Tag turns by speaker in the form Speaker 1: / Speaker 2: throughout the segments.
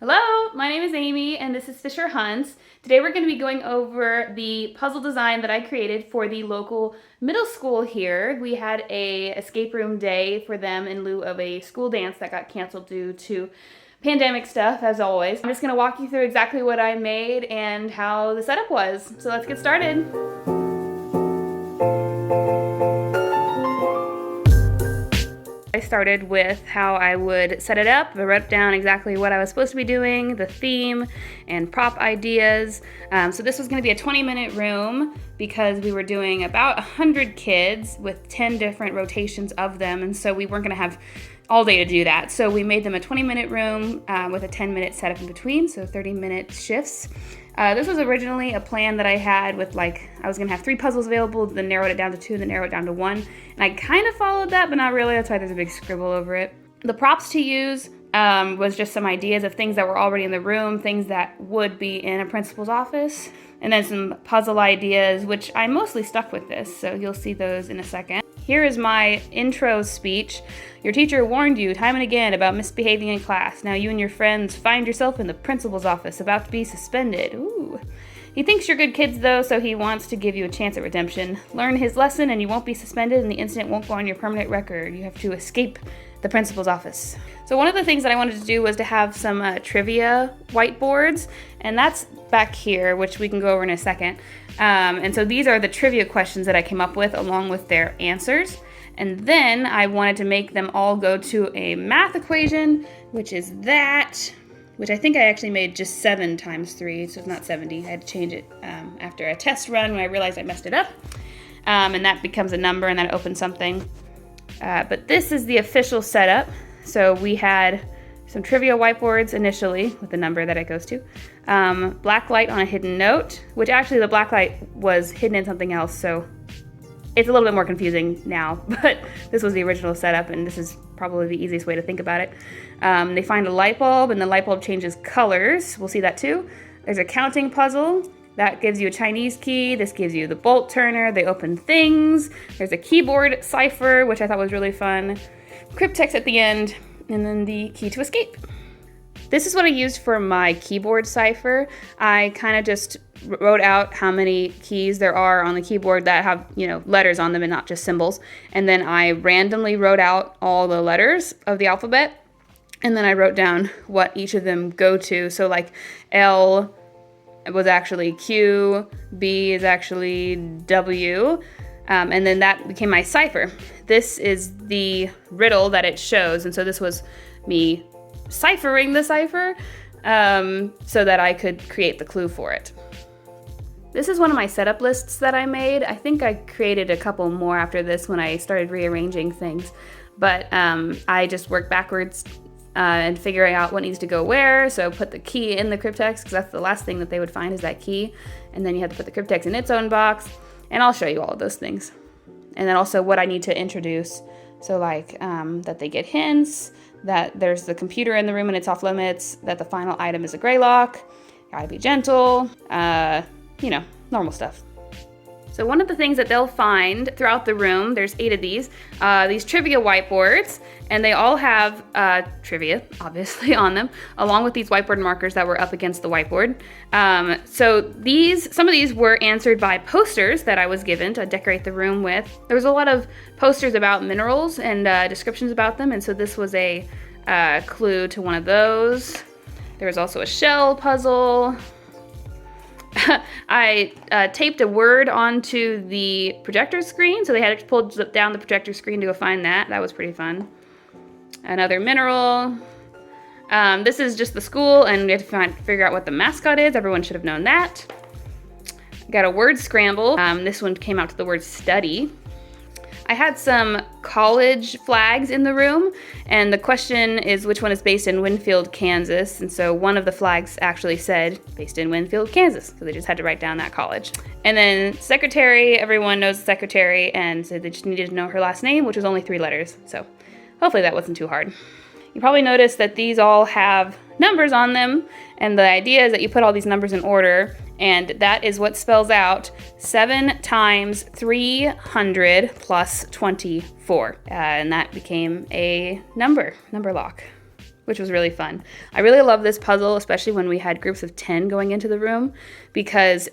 Speaker 1: Hello, my name is Amy and this is Fisher Hunts. Today we're going to be going over the puzzle design that I created for the local middle school here. We had a escape room day for them in lieu of a school dance that got canceled due to pandemic stuff, as always. I'm just going to walk you through exactly what I made and how the setup was. So let's get started. I started with how I would set it up. I wrote down exactly what I was supposed to be doing, the theme, and prop ideas. So this was going to be a 20-minute room because we were doing about 100 kids with 10 different rotations of them, and so we weren't going to have all day to do that. So we made them a 20-minute room with a 10-minute setup in between, so 30-minute shifts. This was originally a plan that I had with I was gonna have 3 puzzles available, then narrowed it down to 2, then narrowed it down to 1. And I kind of followed that, but not really. That's why there's a big scribble over it. The props to use was just some ideas of things that were already in the room, things that would be in a principal's office, and then some puzzle ideas, which I mostly stuck with this, so you'll see those in a second. Here is my intro speech. Your teacher warned you time and again about misbehaving in class. Now you and your friends find yourself in the principal's office about to be suspended. Ooh. He thinks you're good kids though, so he wants to give you a chance at redemption. Learn his lesson and you won't be suspended and the incident won't go on your permanent record. You have to escape the principal's office. So one of the things that I wanted to do was to have some trivia whiteboards, and that's back here, which we can go over in a second. And so these are the trivia questions that I came up with along with their answers. And then I wanted to make them all go to a math equation, which is that, which I think I actually made just 7 times 3, so it's not 70. I had to change it after a test run when I realized I messed it up. And that becomes a number and that opens something. But this is the official setup. So we had some trivia whiteboards initially with the number that it goes to. Black light on a hidden note, which actually the black light was hidden in something else, so it's a little bit more confusing now, but this was the original setup and this is probably the easiest way to think about it. They find a light bulb and the light bulb changes colors. We'll see that too. There's a counting puzzle. That gives you a Chinese key. This gives you the bolt turner. They open things. There's a keyboard cipher, which I thought was really fun. Cryptex at the end, and then the key to escape. This is what I used for my keyboard cipher. I kind of just wrote out how many keys there are on the keyboard that have, letters on them and not just symbols. And then I randomly wrote out all the letters of the alphabet. And then I wrote down what each of them go to. So L was actually Q, B is actually W, and then that became my cipher. This is the riddle that it shows, and so this was me ciphering the cipher so that I could create the clue for it. This is one of my setup lists that I made. I think I created a couple more after this when I started rearranging things, but I just worked backwards and figuring out what needs to go where. So put the key in the cryptex, because that's the last thing that they would find is that key. And then you have to put the cryptex in its own box. And I'll show you all of those things. And then also what I need to introduce. So that they get hints, that there's the computer in the room and it's off limits, that the final item is a gray lock, gotta be gentle, normal stuff. So one of the things that they'll find throughout the room, there's 8 of these trivia whiteboards, and they all have trivia, obviously, on them, along with these whiteboard markers that were up against the whiteboard. So some of these were answered by posters that I was given to decorate the room with. There was a lot of posters about minerals and descriptions about them, and so this was a clue to one of those. There was also a shell puzzle. I taped a word onto the projector screen, so they had to pull down the projector screen to go find that. That was pretty fun. Another mineral. This is just the school, and we have to figure out what the mascot is. Everyone should have known that. Got a word scramble. This one came out to the word study. I had some college flags in the room, and the question is which one is based in Winfield, Kansas. And so one of the flags actually said based in Winfield, Kansas. So they just had to write down that college. And then secretary, everyone knows the secretary, and so they just needed to know her last name, which was only 3 letters. So hopefully that wasn't too hard. You probably noticed that these all have numbers on them, and the idea is that you put all these numbers in order, and that is what spells out 7 times 300 plus 24. And that became a number lock. which was really fun. I really love this puzzle, especially when we had groups of 10 going into the room, because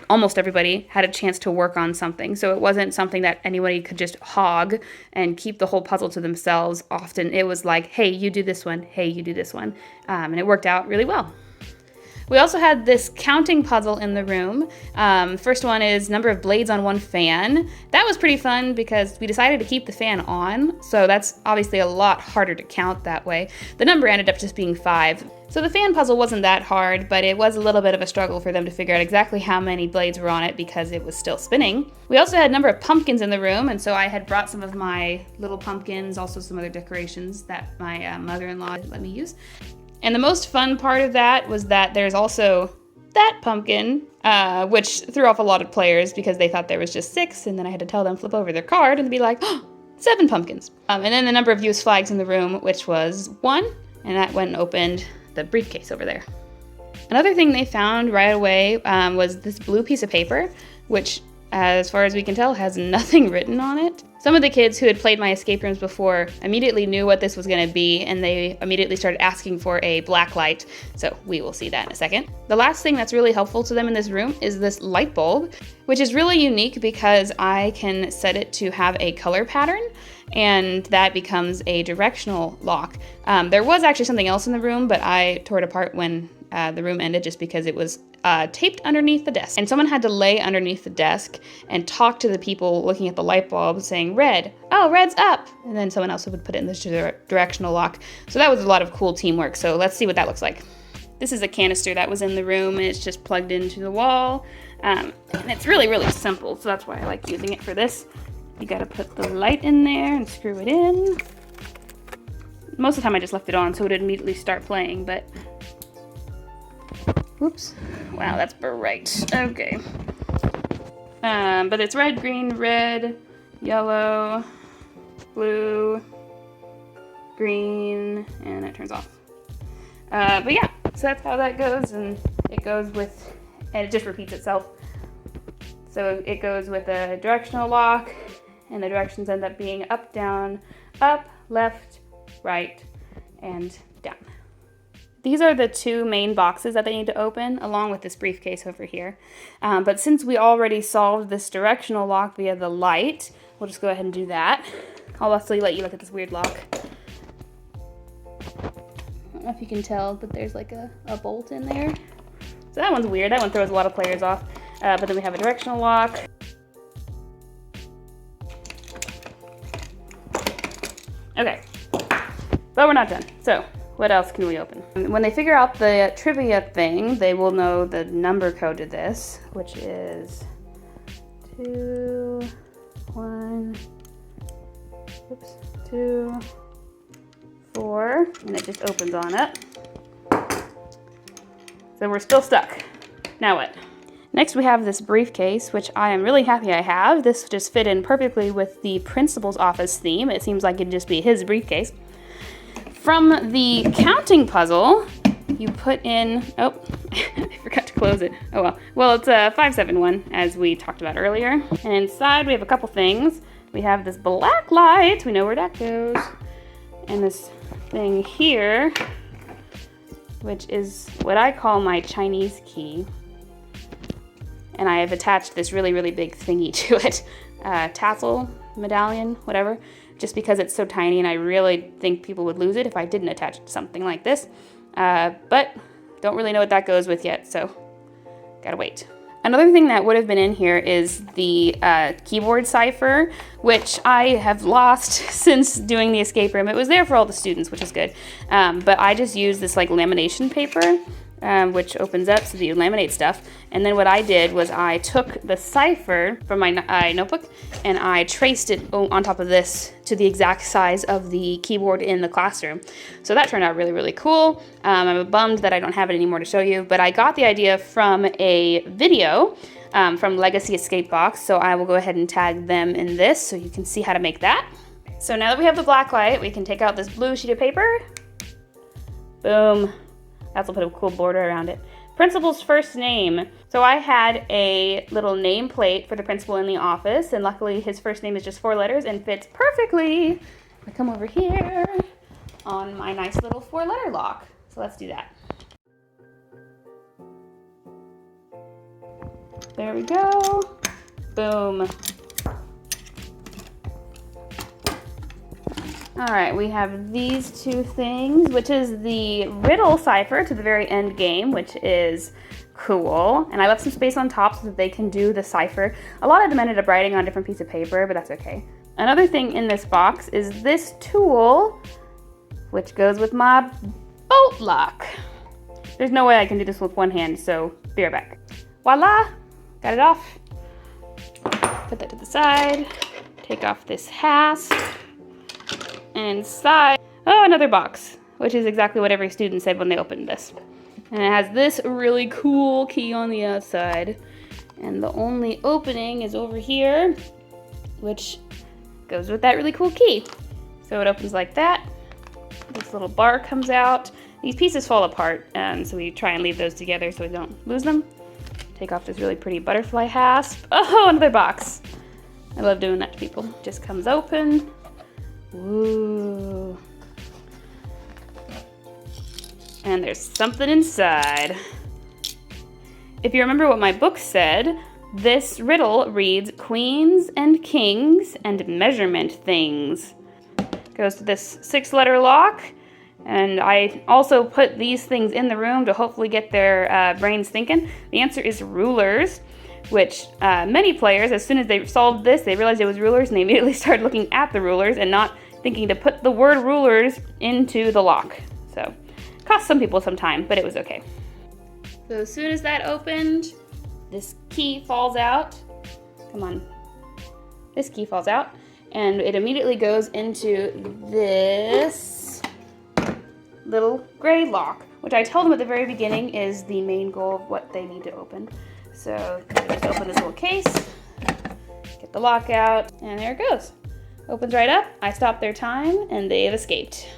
Speaker 1: almost everybody had a chance to work on something. So it wasn't something that anybody could just hog and keep the whole puzzle to themselves. Often it was like, hey, you do this one, hey, you do this one. And it worked out really well. We also had this counting puzzle in the room. First one is number of blades on one fan. That was pretty fun because we decided to keep the fan on, so that's obviously a lot harder to count that way. The number ended up just being 5. So the fan puzzle wasn't that hard, but it was a little bit of a struggle for them to figure out exactly how many blades were on it because it was still spinning. We also had a number of pumpkins in the room, and so I had brought some of my little pumpkins, also some other decorations that my mother-in-law let me use. And the most fun part of that was that there's also that pumpkin, which threw off a lot of players because they thought there was just 6, and then I had to tell them flip over their card and be like, oh, 7 pumpkins. And then the number of used flags in the room, which was 1, and that went and opened the briefcase over there. Another thing they found right away was this blue piece of paper, which, as far as we can tell, has nothing written on it. Some of the kids who had played my escape rooms before immediately knew what this was going to be, and they immediately started asking for a black light, so we will see that in a second. The last thing that's really helpful to them in this room is this light bulb, which is really unique because I can set it to have a color pattern, and that becomes a directional lock. There was actually something else in the room, but I tore it apart when the room ended just because it was taped underneath the desk. And someone had to lay underneath the desk and talk to the people looking at the light bulb saying, red, oh, red's up. And then someone else would put it in this directional lock. So that was a lot of cool teamwork. So let's see what that looks like. This is a canister that was in the room, and it's just plugged into the wall. And it's really, really simple. So that's why I like using it for this. You gotta put the light in there and screw it in. Most of the time I just left it on so it would immediately start playing, but whoops. Wow, that's bright. Okay. But it's red, green, red, yellow, blue, green, and it turns off. But yeah, so that's how that goes, and it goes with, and it just repeats itself. So it goes with a directional lock, and the directions end up being up, down, up, left, right, and down. These are the 2 main boxes that they need to open, along with this briefcase over here. But since we already solved this directional lock via the light, we'll just go ahead and do that. I'll also let you look at this weird lock. I don't know if you can tell, but there's like a bolt in there. So that one's weird. That one throws a lot of players off. But then we have a directional lock. Okay, but we're not done. So what else can we open? When they figure out the trivia thing, they will know the number code to this, which is 2, 1, oops, 2, 4, and it just opens on up. So we're still stuck. Now what? Next we have this briefcase, which I am really happy I have. This just fit in perfectly with the principal's office theme. It seems like it'd just be his briefcase. From the counting puzzle, you put in, oh, I forgot to close it. Oh well. Well, it's a 571, as we talked about earlier. And inside we have a couple things. We have this black light, we know where that goes. And this thing here, which is what I call my Chinese key. And I have attached this really, really big thingy to it. Tassel, medallion, whatever. Just because it's so tiny and I really think people would lose it if I didn't attach it to something like this. But don't really know what that goes with yet, so gotta wait. Another thing that would have been in here is the keyboard cipher, which I have lost since doing the escape room. It was there for all the students, which is good. But I just used this like lamination paper, which opens up so that you laminate stuff. And then what I did was I took the cipher from my notebook and I traced it on top of this to the exact size of the keyboard in the classroom. So that turned out really, really cool. I'm bummed that I don't have it anymore to show you, but I got the idea from a video from Legacy Escape Box, so I will go ahead and tag them in this so you can see how to make that. So now that we have the black light, we can take out this blue sheet of paper. Boom. That's a put a cool border around it. Principal's first name. So I had a little nameplate for the principal in the office, and luckily his first name is just 4 letters and fits perfectly. I come over here, on my nice little 4-letter lock. So let's do that. There we go. Boom. All right, we have these two things, which is the riddle cipher to the very end game, which is cool. And I left some space on top so that they can do the cipher. A lot of them ended up writing on a different piece of paper, but that's okay. Another thing in this box is this tool, which goes with my bolt lock. There's no way I can do this with one hand, so be right back. Voila, got it off. Put that to the side. Take off this hasp. And inside, oh, another box, which is exactly what every student said when they opened this. And it has this really cool key on the outside. And the only opening is over here, which goes with that really cool key. So it opens like that. This little bar comes out. These pieces fall apart, so we try and leave those together so we don't lose them. Take off this really pretty butterfly hasp. Oh, another box. I love doing that to people. Just comes open. Ooh. And there's something inside. If you remember what my book said, this riddle reads queens and kings and measurement things. Goes to this 6-letter lock, and I also put these things in the room to hopefully get their brains thinking. The answer is rulers, which many players, as soon as they solved this, they realized it was rulers, and they immediately started looking at the rulers and not thinking to put the word rulers into the lock. So, cost some people some time, but it was okay. So as soon as that opened, this key falls out. Come on. This key falls out, and it immediately goes into this little gray lock, which I told them at the very beginning is the main goal of what they need to open. So just open this little case, get the lock out, and there it goes. Opens right up, I stopped their time, and they have escaped.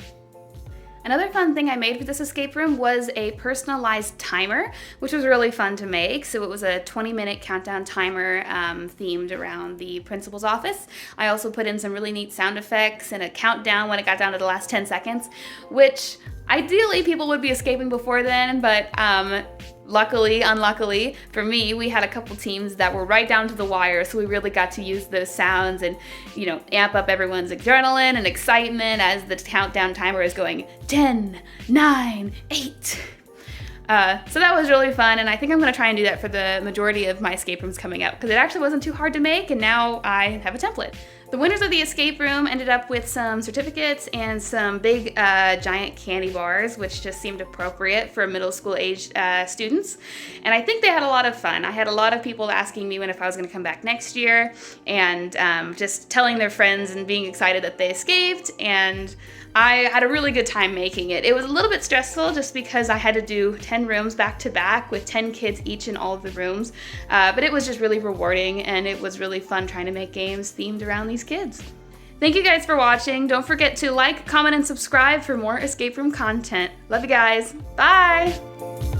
Speaker 1: Another fun thing I made for this escape room was a personalized timer, which was really fun to make. So it was a 20-minute countdown timer themed around the principal's office. I also put in some really neat sound effects and a countdown when it got down to the last 10 seconds, which ideally people would be escaping before then, but unluckily for me, we had a couple teams that were right down to the wire, so we really got to use those sounds and, amp up everyone's adrenaline and excitement as the countdown timer is going 10, 9, 8. So that was really fun, and I think I'm going to try and do that for the majority of my escape rooms coming up, because it actually wasn't too hard to make, and now I have a template. The winners of the escape room ended up with some certificates and some big giant candy bars, which just seemed appropriate for middle school age students. And I think they had a lot of fun. I had a lot of people asking me if I was going to come back next year, and just telling their friends and being excited that they escaped, and I had a really good time making it. It was a little bit stressful just because I had to do 10 rooms back to back with 10 kids each in all of the rooms, but it was just really rewarding, and it was really fun trying to make games themed around these kids. Thank you guys for watching. Don't forget to like, comment, and subscribe for more escape room content. Love you guys. Bye!